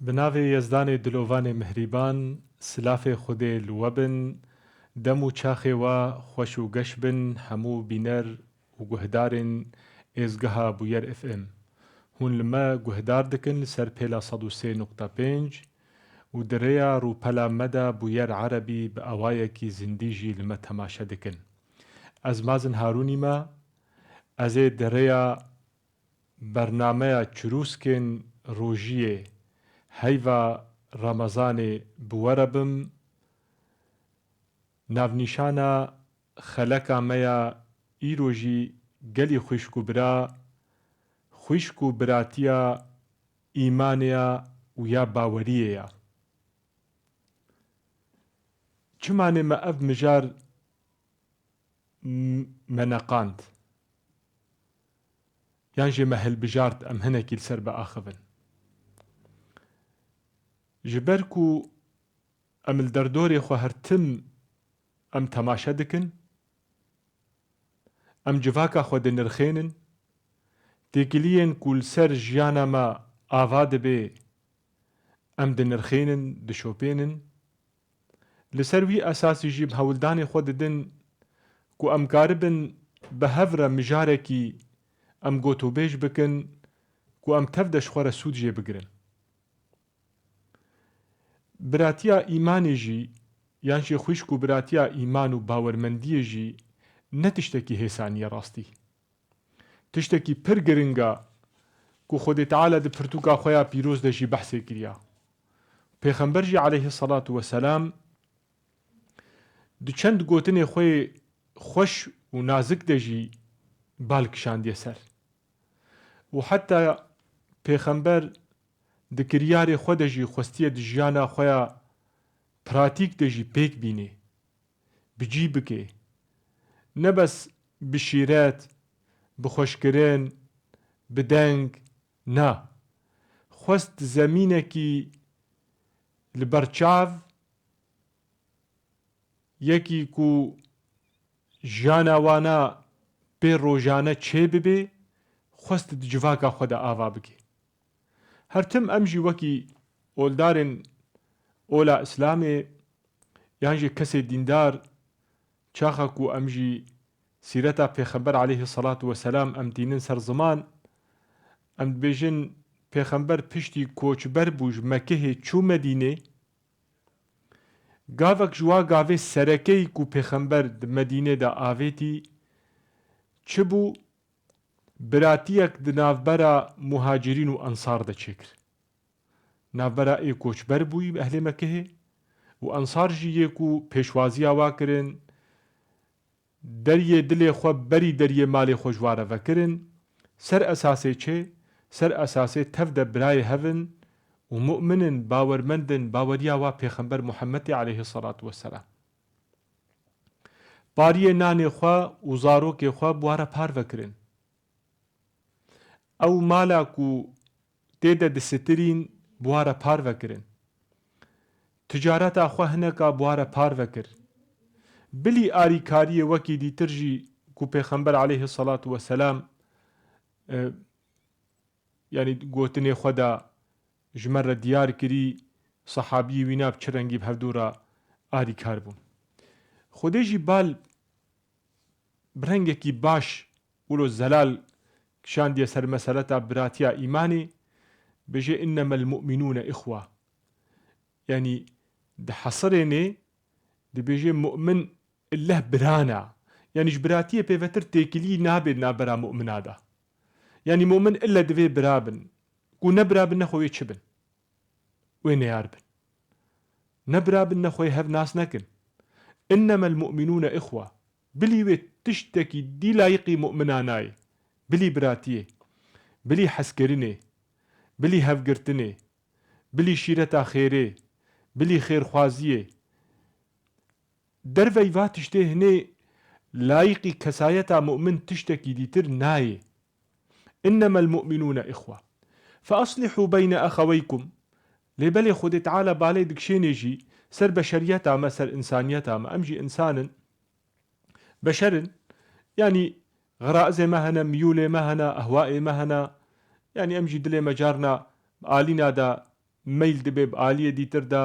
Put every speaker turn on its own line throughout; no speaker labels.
بناوی یزدان دلوان مهریبان سلاف خود لوبن دم و چاخ و خوش و گش بن همو بینر و گهدارن ازگها بویر اف ام هون لما گهدار دکن سر پیلا 103.5 و دریا رو پلا مدا بویر عربی با اوایه کی زندیجی لما تماشا دکن از مازن هارونی ما از دریا برنامه چروسکن روژیه هیوا رمضان بوربم ناونیشانا خلقا میا ایروژی گلی خوشکو براتیا ایمانیا و یا باوریه چمانه ما اف مجار منقاند یانجی مهل بجارت ام هنکی لسر با آخفن جبركو ام الدردوري خو هرتم ام تماشا دكن ام جفاكا خو دنرخينن تيكلين كل سر جيانا ما آفاد بي ام دنرخينن دشوبينن لسروي اساسي جيب هولداني خو دن كو ام كاربن بهفرة مجاركي ام قوتو بيش بكن كو ام تفدش خو رسود جي بگرن براتیا ایمانی جی یانجی خوشکو براتیا ایمان و باورمندی جی نتشتکی حسانی راستی تشتکی پر گرنگا کو خود تعالی د پرتوکا خویا پیروز د جی بحث کریا پیغمبر جی علیه الصلاة والسلام د چند گوتن خوی خوش و نازک د جی بالک شاندی سر و حتی پیغمبر د کریار خود جی خوستی د جیانا خویا پراتیک د جی پیک بینه بجی بکه نه بس بشیرت بخوشکرین بدنگ نه خوست زمینه کی لبرچاو یکی کو جانا وانا پی روجانه چه ببه خوست جواکا خود آوا بکه هرتم امجی وکی اولدارن اولا اسلامي یانجی کسی دیندار چاخا کو امجی سیرتا پیغمبر علیه الصلاة والسلام ام دینن سر زمان ام بیجن پیغمبر پشتی کوچبر بوج مکه چو مدینه گاوک جوا گاوه سرکی کو پیغمبر د مدینه دا آویتی چه بو براتیک د نافبرا مهاجرین و انصار دا چکر نافبرا ای کوچبر بوی اهل مکه و انصار جیه کو پیشوازی آوا کرن دریه دل خو بری دریه مال خوشواره وکرن سر اساسه چه؟ سر اساسه تفد برای هفن و مؤمنن باورمندن باوریا و پیغمبر محمد علیه الصلاة والسلام باریه نان خو و زاروک خو بواره پار وکرن او مالا کو تیده دسترین بواره پار وکرن تجارت خو هنکا بواره پار وکر بلی آریکاری وکی دی ترجی کو پیغمبر علیه الصلاة والسلام یعنی گوتن خدا جمر دیار کری صحابی ویناب چرنگی بهدورا آریکار بون خوده جی بال برنگه کی باش اولو زلال کشان دی سر مسالتا براتیا ایمانی بجه انما المؤمنون اخوه يعني ده حصرني ده بيجي مؤمن الله برانا يعني جبراتيه بيفتر تيكلي نابد نابرا مؤمن هذا يعني مؤمن إلا دفي برابن كو نبرابن نخوي تشبن وين ياربن نبرابن نخوي هف ناس نكن إنما المؤمنون إخوة بلي تشتكي دي لايقي مؤمناناي بلي براتيه بلي حسكرني بلي هفقرتني بلي شيرتا خيري بلي خير خوازيه دروي وا تشته هني لايقي كسايتا مؤمن تشتكي ديتر ناي إنما المؤمنون إخوة فأصلحوا بين أخويكم لبلي خود تعالى بالي دكشينيجي سر بشريتا ما سر إنسانيتا ما أمجي إنسان بشر يعني غرائز مهنا ميول مهنا أهواء مهنا يعني أمجي دلي مجارنا آلينا دا میل دبێ عالیە دیتردا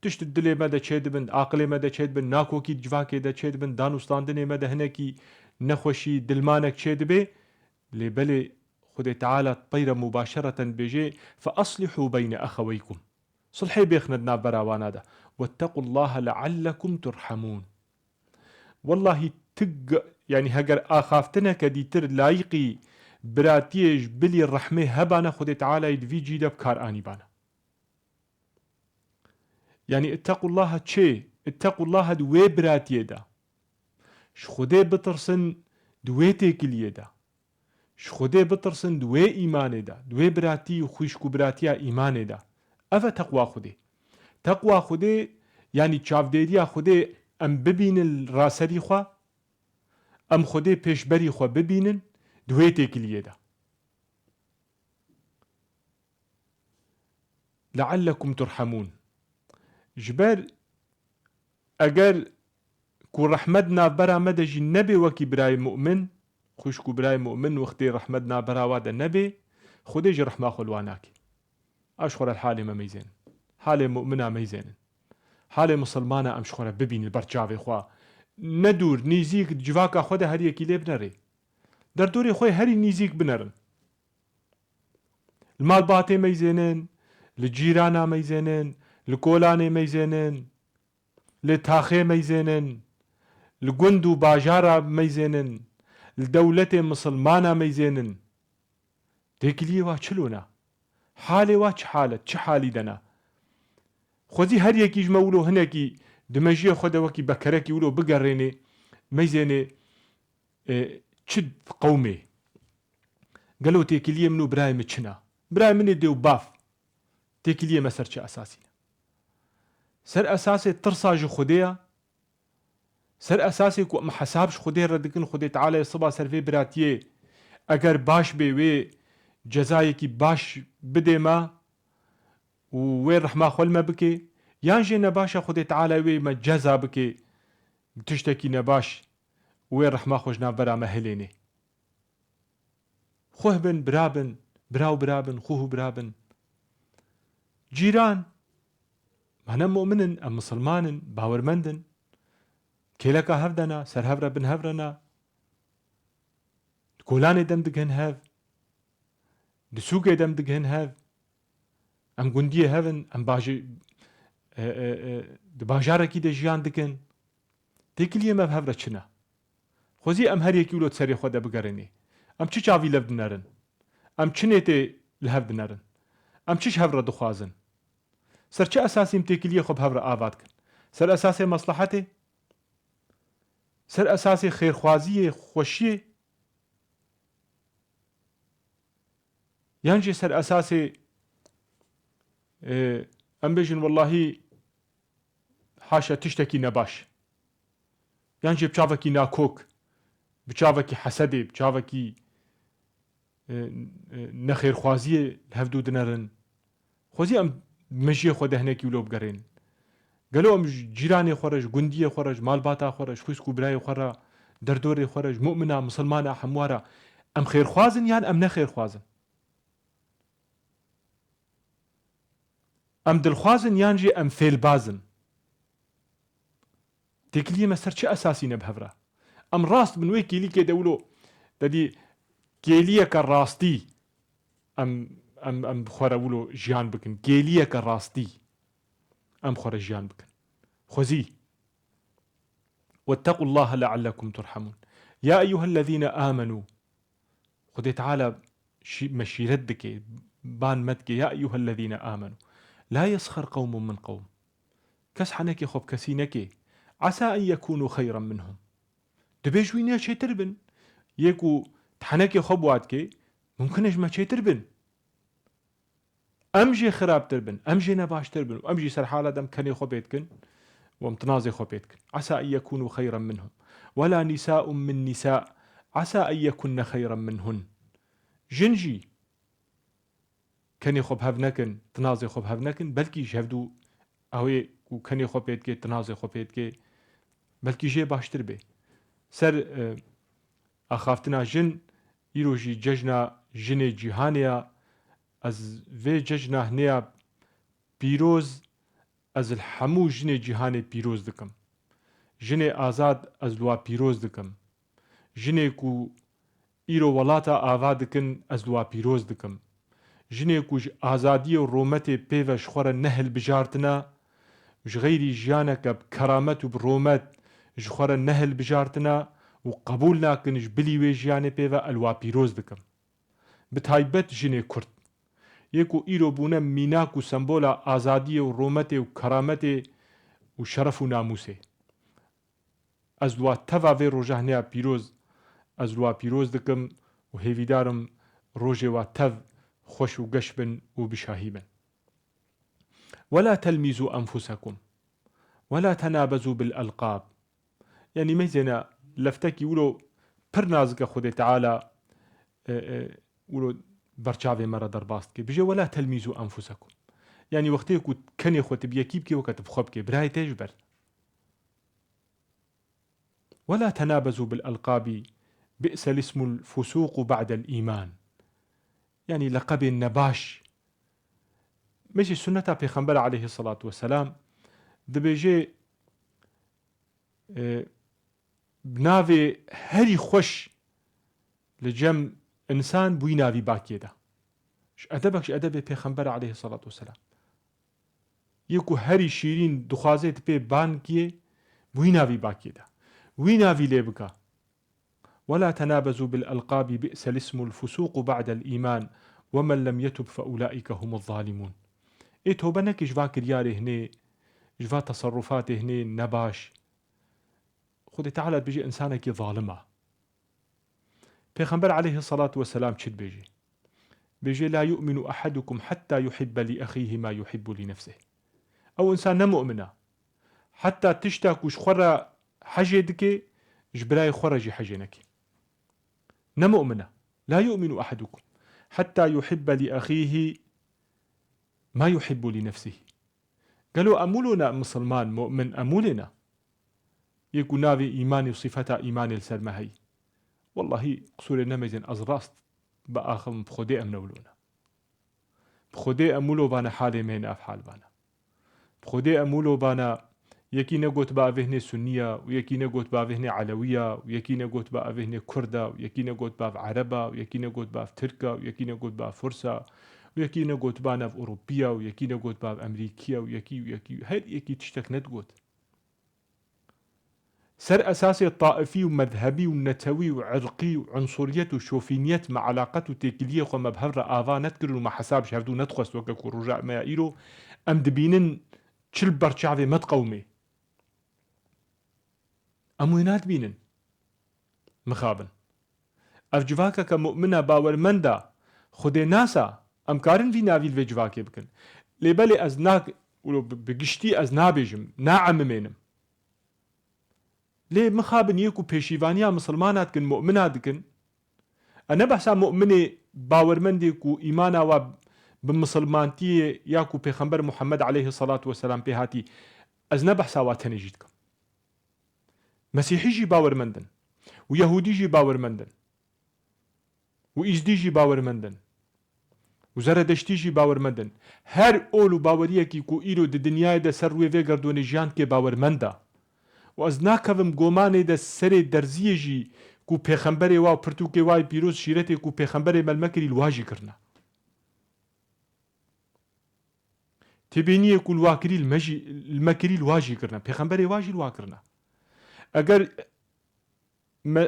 تشت دلێ مە دەچێت بن عاقلێ مە دەچێت بن ناکۆکی جوواکێ دەچێت بن دانوستاندنێ مە دەهنێکی نەخۆشی دلمانێک چێ دەبێ لێبەلێ خودێ تعالى طيرة مباشرة بيجي فأصلحوا بين أخويكم صلحي بيخند ناف براوانا واتقوا الله لعلكم ترحمون والله تق يعني هجر آخافتنا كديتر لايقي براتيج بلي الرحمة هبانا خودي تعالى يدفي جيدا بكار آني بانا يعني اتقوا الله تشي اتقوا الله دوي براتيه دا خودي بترسن دوي كليه دا خودي بترسن دوي إيمانه دا دوي براتي وخوشكو براتيا إيمانه دا أفا تقوى خودي تقوى خودي يعني چاوديريا خودي ام ببين الراسري خوا ام خودي پیشبري خوا ببينن دوي تكليه دا لعلكم ترحمون جبر اگر كو رحمتنا برا مدجي نبي وكي براي مؤمن خوشكو براي مؤمن وقتي رحمتنا برا وادا نبي خودي جي رحمة خلواناكي اشخر الحالة ما ميزين حالة مؤمنة ميزين حالة مسلمانة امشخورة ببين البرچاوي خوا ندور نيزيك جواكا خوده هر يكي لي بنري در دوري خوي هري نيزيك بنرن المال باتي ميزينن لجيرانا ميزينن لكولاني ميزينن لتاخي ميزينن لقندو باجارا ميزينن لدولة مسلمانة ميزينن تيكلي وا چلونا حالي وا چ حالة چ حالي دنا خوزي هر يكي جمولو هنكي دمجيه خوده وكي بكركي ولو بقريني ميزيني چد قومي قالو تيكليه منو براي مچنا براي مني ديو باف تيكليه مسر چه اساسينا سر اساسي ترساج خوديا سر اساسي كو محسابش خودي ردكن خودي تعالى صبا سرفي براتيه اگر باش بي وي جزايكي باش بدي ما ووين رحمة خول ما بكي يانجي نباشا خودي تعالى وي ما جزا بكي تشتكي نباش وين رحمة خوش نابرا مهليني خوه بن برابن براو برابن خوه برابن جيران مهنا مؤمنن ام مسلمانن باورمندن كيلكا هفدنا سر هفرا بن هفرنا كولاني دم دقهن هف دسوقي دم دقهن هف ام قندية هفن ام باجي دباجاركي دا جيان دقن تيكليه ما بهفرا چنا خوزي ام هر يكي ولو تسري خودا بقرني ام چه چاوي لف دنرن ام چنيتي لهف دنرن ام چش هفرا دخوازن سر چه اساسي متيكليه خب هفرا آباد كن سر اساسي مصلحتي سر اساسي خيرخوازيه خوشيه يانجي سر اساسي ام بيجن والله حاشا تشتكي نباش يانجي بچاوكي ناكوك بچاوكي حسدي بچاوكي نخير خوازيه الهفدو دنرن خوزي ام مجيه خود هناكي ولو بقرين قالوا ام جيراني خرج قنديه خرج مالباتا خرج خوسكو براي خرج دردوري خرج مؤمنة مسلمانة حموارة ام خير خوازن يعني ام نخير خوازن ام دلخوازن يانجي ام فيل بازن تكليه مسر چه اساسي نبهفرا ام راست من وي كيلي كي دولو ددي كيليه كراستي ام خورولو جيان بكن كيليه كراستي ام خور جيان بكن خوزي واتقوا الله لعلكم ترحمون يا ايها الذين امنوا خدي تعالى مشيردك بان متك يا ايها الذين امنوا لا يسخر قوم من قوم كس حنكي خب كسينكي عسى ان يكونوا خيرا منهم دبيجوينيا شي تربن يكو تحنكي خب واتكي ممكنش ما شي تربن امجي خراب تربن امجي نباش تربن وامجي سرحالة دم كني خبيتكن ومتنازي خبيتكن عسى ان يكونوا خيرا منهم ولا نساء من نساء عسى ان يكن خيرا منهن جنجي كني خب هفنكن تنازي خب هفنكن بلكي جهدو اوي كني خبيتكي تنازي خبيتكي بلكي جي باشتر بي سر اخافتنا جن يروجي ججنا جني جيهانيا از في ججنا هنيا پیرۆز ئەز هەموو ژنێ جیهانێ پیرۆز دکەم، ژنێ ئازاد ئەز دوا پیرۆز دکەم، ژنێک و ئیرۆ وڵاتە ئاوا دکن ئەز دوا پیرۆز دکەم، ژنێک و ئازادیە و ڕۆمەتێ پێوە شخۆرە نەهل بژارتنە ji غەیری ژیانەکە کەرامەت و بڕۆمەت ji خۆرە نەهل بژارتنە و قبول ناکن ji bilî wê jiyanê pêve elwa pîroz dikim. Bi taybet jinê Kurd. Yek û îro bûne mînak û sembola azadiyê û rometê û kerametê û şeref û namûsê. Ez dua teva vê rojehneya pîroz ez dua pîroz dikim û hêvîdarim rojê wa tev xweş û geş bin û bişahî bin. ولا تلمزوا أنفسكم ولا تنابزوا بالألقاب. يعني ميزنا لفتكي ولو برنازك خود تعالى ولو برشاوي مرة درباست كي بيجي ولا تلمزوا أنفسكم. يعني وقتي كنت كني خوت بيكيب كي وقت بخوب كي براي تجبر. ولا تنابزوا بالألقاب بئس الاسم الفسوق بعد الإيمان. يعني لقب النباش ماشي سنة پیغمبر عليه الصلاة والسلام دبيجي بناوي هري خوش لجم انسان بوي ناوي باكي ده ادبك ادب پیغمبر عليه الصلاة والسلام يكو هري شيرين دخوازيت بي بانكي بوي ناوي باكي ده وي ناوي ليبكا. ولا تنابزوا بالألقاب بئس الاسم الفسوق بعد الإيمان ومن لم يتب فأولئك هم الظالمون. اي توبه نكي جوا كرياري هني جوا تصرفاتي هني نباش خودي تعالى بيجي انسانك ظالمه. پیغمبر عليه الصلاة والسلام چد بيجي لا يؤمن أحدكم حتى يحب لأخيه ما يحب لنفسه. أو إنسان نمؤمنه حتى تشتاك وش خورا حاجة جبراي خورجي حاجنك نمؤمنه. لا يؤمن أحدكم حتى يحب لأخيه ما يحب لنفسه. قالوا أمولنا مسلمان مؤمن أمولنا يقول ناوي إيماني وصفة إيماني السرمهي والله قصور نمزن أزراست بآخر بخدي أمنولونا بخدي أمولو بانا حالي مين أفحال بانا بخدي أمولو بانا يكي نقوت بأفهني سنية ويكي نقوت بأفهني علوية ويكي نقوت بأفهني كردة ويكي نقوت بأف عربة ويكي نقوت بأف تركة ويكي نقوت بأف فرسة ويكي نقوت بانا في أوروبيا ويكي نقوت بأف أمريكية ويكي هاد يكي تشتك نتقوت سر أساسي الطائفي ومذهبي ونتوي وعرقي وعنصرية وشوفينية مع علاقته تيكلية وما بهر آذا نتكر وما حسابش هفدو نتخص وكاكو رجاء ما يأيرو أم دبينن چل برچاوي متقومي أموينات بينن مخابن اف جواكا كمؤمنة باورمندا خودي ناسا ام كارن في نافيل في جواكي بكن لبالي ازناك ولو بقشتي ازنابيجم ناعم مينم ليه مخابن يكو بيشيفانيا مسلمانات كن مؤمنات كن انا بحسا مؤمني باورمندي كو ايمانا و بمسلمانتي ياكو بيخنبر محمد عليه الصلاة والسلام بيهاتي ازنا بحسا واتني جيتكم مسيحي جي باورمندن ويهودي جي باورمندن وإزدي جي باورمندن وزردشتي جي باورمندن هر اولو باوريه كي كو ايرو د دنياي د سروي في گردون جيان كي باورمندا و از ناكوم گوماني د سري درزيه جي كو پیغمبري وا پرتوكي واي بيروز شيرتي كو پیغمبري ملمكري الواجي كرنا تبينيه كو الواكري المكري الواجي كرنا پیغمبري واجي الواكرنا اگر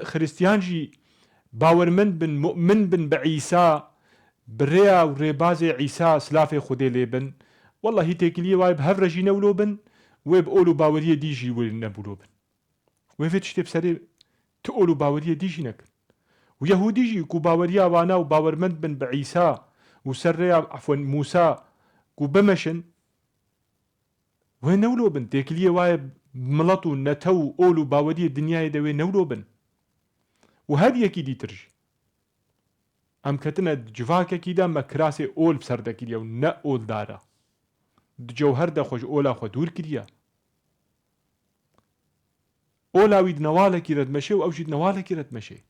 خريستيان جي باورمند بن مؤمن بن بعيسى بريا وريبازي عيسى سلافي خودي ليبن والله تيكليه وايب هفرجي نولو بن ويب اولو باوريه ديجي ولنبولو بن ويفتش تبسري تقولو باوريه ديجي نكن ويهودي جي كو باوريه وانا وباورمند بن بعيسى وسريا عفوا موسى كو بمشن وين نولو بن تيكليه وايب ملطو نتو اولو باوريه الدنيا دوي نولو بن وهذه يكي دي ترجي ام كتنا جواكا كيدا مكراسي اول بسرده كيدا ونا اول دارا جوهر دا خوش اولا خو دور كيدا اولاوي نوالا كي رد مشي واوجي نوالا كي رد مشي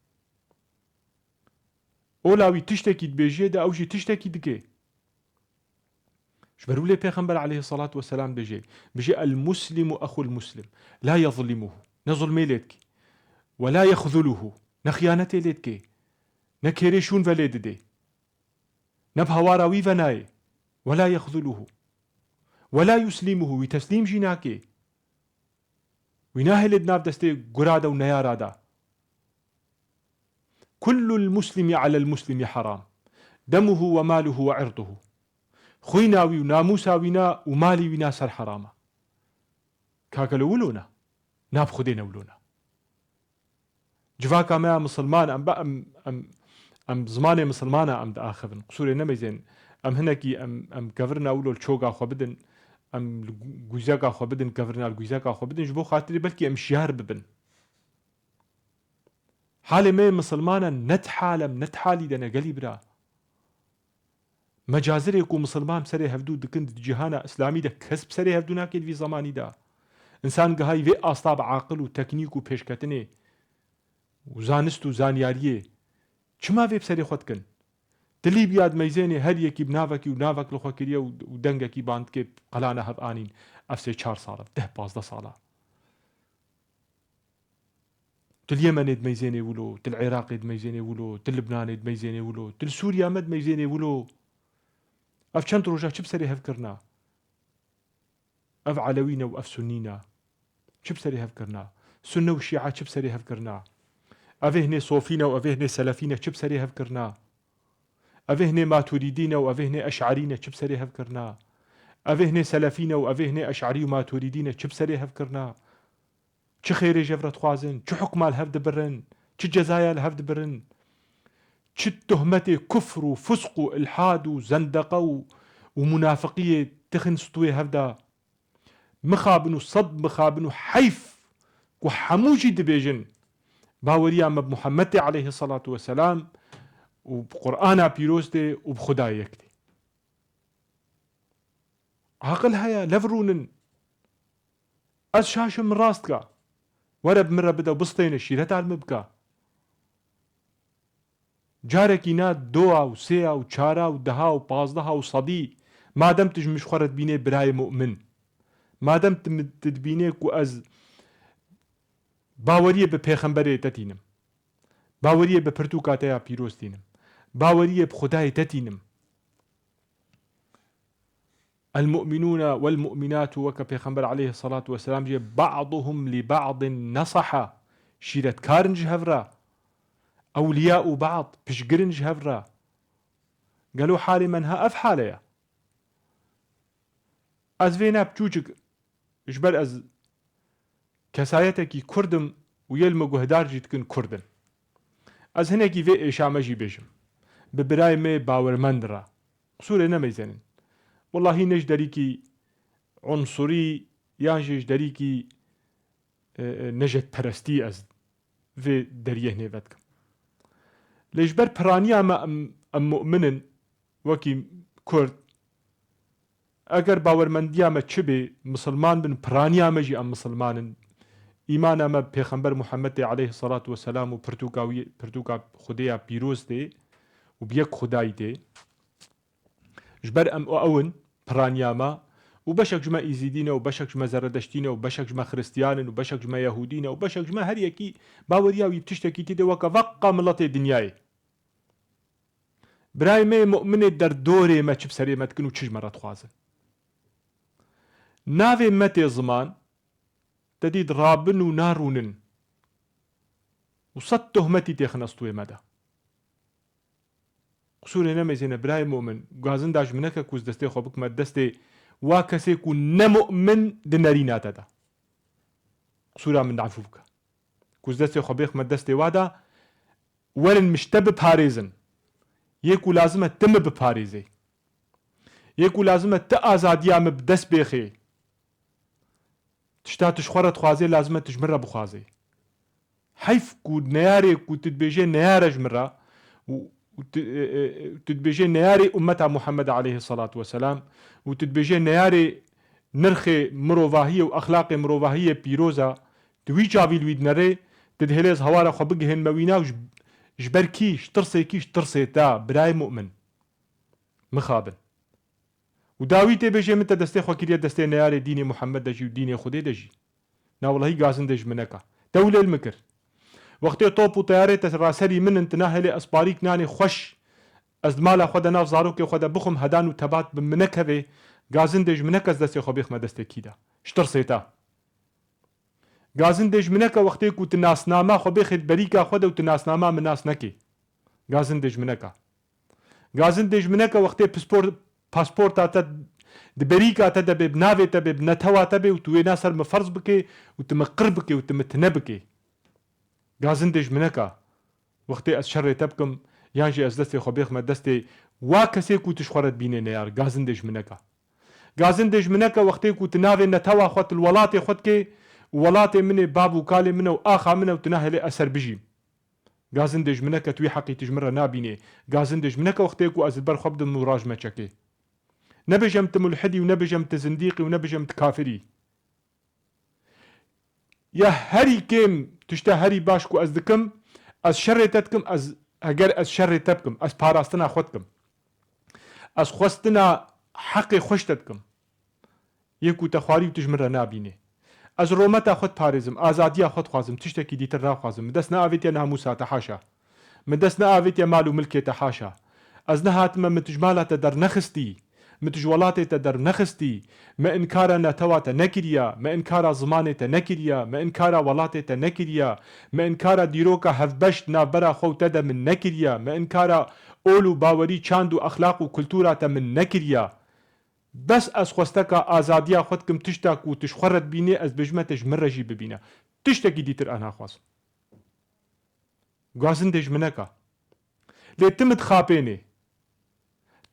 اولاوي تشتكي بيجي دا اوجي تشتكي دكي جبروا لي پیغمبر عليه الصلاة والسلام بجي المسلم أخو المسلم لا يظلمه نظلمي ليتكي ولا يخذله نخيانتي ليتكي نكيريشون فليد دي نبهوارا ويفناي ولا يخذله ولا يسلمه وتسليم جيناكي ويناهي لدناف دستي قرادة ونيارادا كل المسلم على المسلم حرام دمه وماله وعرضه خويناوي وناموساوينا ومالي وينا سر حرامه كاكلو ولونا ناب خدينا ولونا جفاكا ما مسلمان ام زمانه مسلمانه ام داخبن قصوري نميزين ام هنكي ام كفرنا ولو الشوقا خو بدن ام جوزاكا خو بدن كفرنا الجوزاكا خو بدن جبو خاطري بلكي ام شهر ببن حالي ما مسلمانا نتحالي دنا قلي برا مجازرك ومسلمان بسري هفدو دكند جهانا اسلامي دا كسب سري هفدو ناكيد في زماني دا انسان قهاي في اصطاب عاقل وتكنيك وبيشكتني وزانست وزانياريه چما في بسري خودكن دلي بياد ميزاني هر يكي بنافكي ونافك لخوا كريا ودنگكي باندكي قلانا هف آنين افسي 4 سالة 10-15 سالة تل يمن ميزاني ولو تل عراق ميزاني ولو تل لبنان ميزاني ولو تل سوريا مد ميزاني ولو اف چند روجا چه بسري هفكرنا اف علوينا واف سنينا چه بسري هفكرنا سنة وشيعة چه بسري هفكرنا افهني صوفينا وافهني سلفينا چه بسري هفكرنا افهني ماتوريدينا وافهني اشعرينا چه بسري هفكرنا افهني سلفينا وافهني اشعري وماتوريدينا چه بسري هفكرنا چه خيري جفرت خوازن چه حكمال هفد برن چه جزايا هفد برن چه تهمتي كفر وفسق والحاد وزندقه ومنافقيه تخن سطوي هفدا مخابن وصد مخابن وحيف وحموجي دبيجن باوريا مب محمد عليه الصلاة والسلام وبقرآن بيروزدي وبخداي يكتي عقل هيا لفرونن از شاش من راستكا ورب مرة بدا بسطين الشيرة المبكا جارك ينات دوا وسيا وچارا ودها وبازدها وصدي ما دام تجمش خورت بيني براي مؤمن ما دام تدبينيك وأز باوريه بپیغمبر تتینم باوريه بپرتوکاتیا پیروز تینم باوريه بخدای تتینم المؤمنون والمؤمنات وكبيغمبر عليه الصلاة والسلام جي بعضهم لبعض نصحا شيرت كارنج هفرا أولياء بعض بشقرنج هفرا قالوا حالي منها أف حاليا از فينا بجوجك جبر از كسايتكي كردم ويلمقو هدار جيتكن كردن از هنكي في إيشامجي بيجم ببراي مي باورمندرا قصوري نميزنن والله نج دريكي عنصري يانجيش دريكي نجت پرستي از في دريه نيفتكم ليش بر برانيا ما ام مؤمنن وكي كرد اگر باورمنديا ما چبي مسلمان بن برانيا مجي ام مسلمانن ایمان ما پیغمبر محمد عليه الصلاة والسلام و پرتوکا خدایا پیروز ده و بیک خدای ده جبر ام اون پرانیاما و بشک جمع ایزیدینه و بشک جمع زردشتینه و بشک جمع خريستيانن و بشک جمع يهودینه و بشک جمع هر یکی باوریا و یبتشتکی تیده وکا وقا ملت دنیای برای می مؤمن در دوره ما چب سری متکن و چج مرات خوازن ناوی مت زمان تديد رابن ونارونن وصد تهمتي تخنستوي مدى قصوري نميزين براي مؤمن قازن داج منك كوز دستي خوبك ما دستي واكسي كو نمؤمن دنارينات دا قصورا من دعفوك كوز دستي خوبك ما دستي وادا ولن مشتب باريزن يكو لازمة تم بباريزي يكو لازمة تأزاديا مبدس بيخي تشتاتش خورت خوازي لازمة تجمرة بخوازي حيف كود نياري كود تدبيجي نيارة جمرة وتدبيجي نياري أمتا محمد عليه الصلاة والسلام وتدبيجي نياري نرخي مروفاهية وأخلاق مروفاهية بيروزا توي جاوي الويد نري تدهليز هوارا خبقهن موينا جبركيش ترسي تا براي مؤمن مخابن و داوی تێبێژێ من تە دەستێ خۆکریە دەستێ نەیارێ دینی محەممەد دەژی و دینی خودێ دەژی ناوڵهی گازن دەژ منەکە دەولێل مکرد وەختێ تۆپ و تیارێتە ڕاسەری منن تنا هەلێ ئەسپاریک نانی خۆش ئەس مالا خۆدە ناو زارۆکێ خۆدە بخم هەدان و تەبات منەکەوێ گازن دێژ منەکەس دەستێ خۆ بێخمە دەستێکیدا شتر سێتا گازن دێژ منەکە وەختێک و تناسنامە خۆ بێخێت بەریکا خۆدە و تناسنامە مناس نەکێ گازن دێژ منەکە گازن دێژ منەکە وەختێ پاسپۆرتاتە دبەریکاتە دەبێ بناوێتە بێ بنەتەواتە بێ و توێ ناسەر مەفەرز بکێ و تمە قڕ بکێ و تمتنە بکێ گازن دێژ منەکە وەختێ ئەس شەڕێتە بکەم یانژێ ئەس دەستێ خۆ بێخمە دەستێ وا کەسێک و تشخۆرت بینێ نەیار گازن دێژ منەکە گازن دێژ منەکە وەختێک و تناوێ نەتەوا خۆت وڵاتێ خۆتکێ وڵاتێ منێ باب و کالێ منە و ئاخا منە و تنا هەلێ ئەسەر بژیم گازن دێژ منەکە توی حەقی تژمرە نابینێ گازن دێژ منەکە وەختێک و ئەزت بەر خۆ بدم و ڕاژمەچەکێ نەبێژەم ملحدی و نەبێژەم زندیقی و نەبێژەم کافری یا هەری کێم تشتە هەری باش و ئەس دکم ئەس شەڕێتە دکم ئەگەر ئەس شەڕێتە بکەم ئەس پاراستنا خۆتکم ئەس خۆستنا حەقی خۆشتە دکم یەک و تەخواری و تژمرە نابینێ ئەس ڕۆمەتا خۆت پارێزم ئازادیا خۆت خوازم تشتێکی دیتر ناخوازم دەست ناوێتە ناموساتە حاشا من دەست ناوێتە مال و ملکێتە حاشا ئەس نەهاتمە متژمالاتە دەرنەخستی متجوڵاتێتە دەرنەخستی مە ئینکارە نەتەواتە نەکریە مە ئینکارە زمانێتە نەکریە مە ئینکارە وڵاتێتە نەکریە مە ئینکارە دیرۆکە هەفبەشت نابەرە خەوتەدە من نەکریە مە ئینکارە ئۆل و باوەری چاند و ئەخلاق و کولتوراتە من نەکریە بەس ئەس خۆستەکە ئازادیا خۆتکم تشتاک و تشخۆڕت بینێ ئەس بژمە تژمڕەژی ببینە تشتێکی دیتر ئەناخواست گازن دێژ منەکە لێ تمت خاپێنێ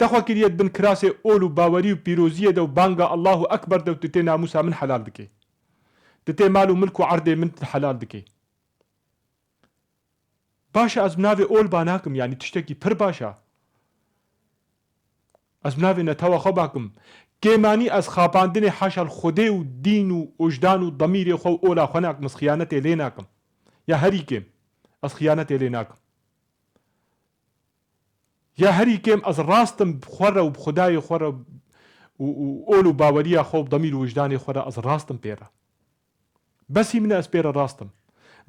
تەخوا کریەت بن کراسێ ئۆل و باوەری و پیرۆزیە دە و بانگە الله و ئەکبەر دە و تتێ ناموسا من حەلال دکێ تتێ مال و ملک و عەردێ من حەلال دکێ باشە ئەس بناوێ ئۆل با ناکەم یعنی تشتێکی پڕ باشە ئەس بناوێ نەتەوە خۆ باکەم کێمانی ئەس خاپاندنێ حاشا خودێ و دین و ئۆژدان و دەمیرێ خۆ و ئۆلا خۆ ناکەم ئەس خیانەتێ لێ ناکەم یا هەری کێم ئەس خیانەتێ لێ ناکەم یا هەری کێم ئەس ڕاستم خۆرە و خودای خۆرە و ئۆل و باوەریە خۆ دەمیر و وجدانی خۆرە ئەس ڕاستم پێرە بەسی منە ئەس پێرە ڕاستم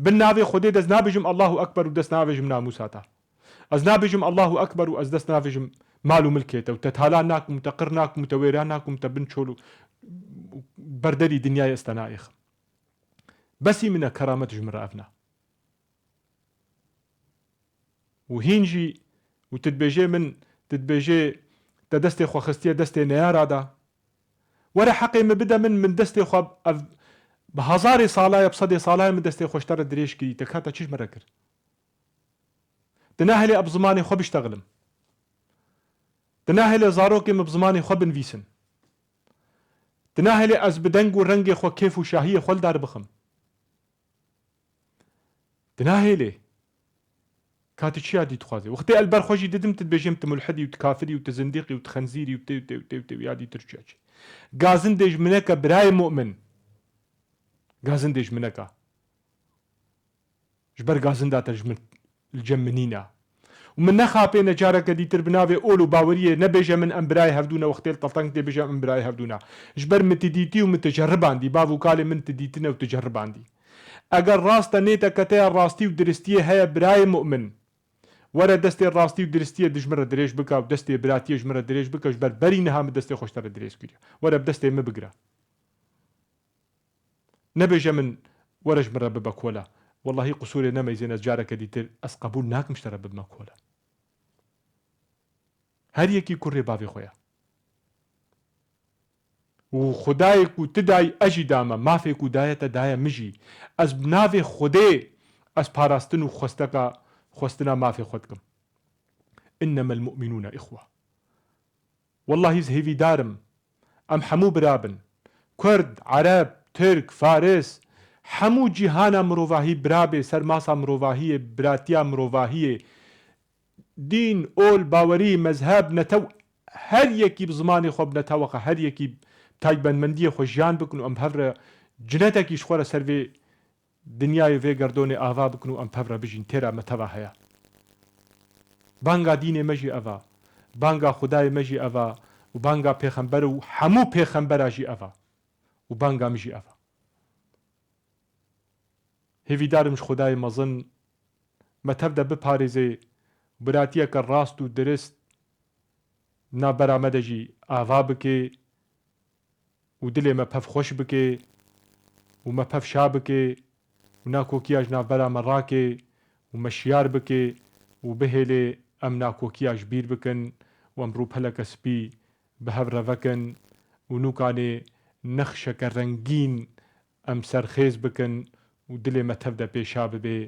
بن ناوێ خودێ دەست نابێژم الله ئەکبەر و دەست نابێژم ناموساتە ئەس نابێژم الله ئەکبەر و ئەس دەست نابێژم مال و ملکێتە و تەتالان ناکم و تەقڕ ناکم و تەوێران ناکم تە بن چۆل و بەردەری دنیای ئێستا نائێخم بەسی منە کەرامەت ژمرە ئەفنا و هینجی و تتبێژێ من تتبێژێ تە دەستێ خۆخستیە دەستێ نەیارادا وەرە حەقێ من بدە من دەستێ خۆ بە هەزارێ ساڵایە بسەدێ ساڵایە من دەستێ خۆشتەرە درێژ کردی تە کاتە چیشمەرە کرد دناهێلێ ئەب زمانی خۆ بشتەغلم دناهێلێ زارۆکێ مە بزمانی خۆ بنویسن دناهێلێ ئەس بدەنگ و ڕەنگێ خۆ کێف و شاهیە خۆلدار بخم دناهێلێ کاتی چی یادی تخوازێ وەختێ ئەلبەر خۆشی ددم تتبێژێم تملحدی و تکافری و تزندیقی و تخەنزیری و تێ یادی ترچاچی گازن دێژ منەکە برای مؤمن گازن دێژ منەکە ژبەر گازنداتە جەم منینە و من نەخاپێنە جارەکە دیتر بناوێ ئۆل و باوەریە نەبێژە من ئەم برای هەفتوونە وەختێ تەڵتەنگ تێبێژە ئەم برای هەفتوونە ژبەر متدیتی و متجەڕباندی باو و کالێ من تدیتنە و تجەڕباندی ئەگەر ڕاستە نێتە کەتەیە ڕاستی و درستیە هەیە برای مؤمن وەرە دەستێ ڕاستی و درستیە دژمرە درێژ بکە و دەستێ براتیە ژمرە درێژ بکەش بەر بەری نەهامە دەستێ خۆشتەرە درێژ کردی وەرە دەستێ مە بگرە نەبێژە من وەرە ژمرە ببە کۆلا واللهی قسوورێ نەمەیزێنە جارەکە دیتر ئەس قبول ناکەم شتەرە ببمە کۆلا هەر یەکی کوڕێ باوێ خۆیە و خدایەک و تدای ئەژی دامە مافێک و دایەتە دایە مژی ئەس بناوێ خودێ ئەس پاراستن و خۆستەکە خۆستنا مافێ خۆتکەم ئینەمە المؤمنون ئیخوە والله هیچ هێوی دارم ئەم هەموو برابن کورد عەرەب ترک فارس هەموو جیهانە مرۆڤاهی برابێ سەرماسا مرۆڤاهیە براتیا مرۆڤاهیە دین ئۆل باوەری مەزهەب نەتەو هەر یەکی بزمانی خۆ بنەتەوەقە هەر یەکی تایبەتمەندیە خۆ ژیان بکن و ئەم هەورە جنەتێکیش خۆرە سەروێ دنیای وێ گەردۆنێ ئاوا بکن و ئەم هەورە بژین تێرا مەتەوا هەیە بانگا دینێ مەژی ئەڤا بانگا خودای مەژی ئەڤا و بانگا پێخەمبەر و هەموو پێخەمبەراژی ئەڤە و بانگامیژی ئەڤە. هێویدارمش خودای مەزن مەتەبدە بپارێزێ براتیەکە ڕاست و درست نابەرامەدەژی ئاوا بکێ و دلێ مەپەف خۆش بکێ و مەپەف شا بکێ و ناکۆکیاش نابەرامە ڕاکێ و مەشیار بکێ و بهێلێ ئەم ناکۆکیاش بیر بکەن و ئەمڕوو پەلەکە سپی بە هەڤڕەڤەکەن و نوکانێ نەخشەکە ڕەنگین ئەم سەرخێز بکەن و دلێ مەتەبدە پێشا ببێ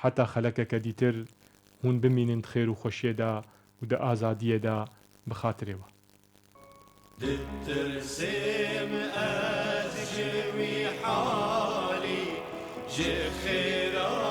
حتا خەلەکەکە دیتر هون بمینن خێر و خۆشیێدا و دە ئازادیەدا بخاترێەوە.
دترسم از جوی حالی جه خیرا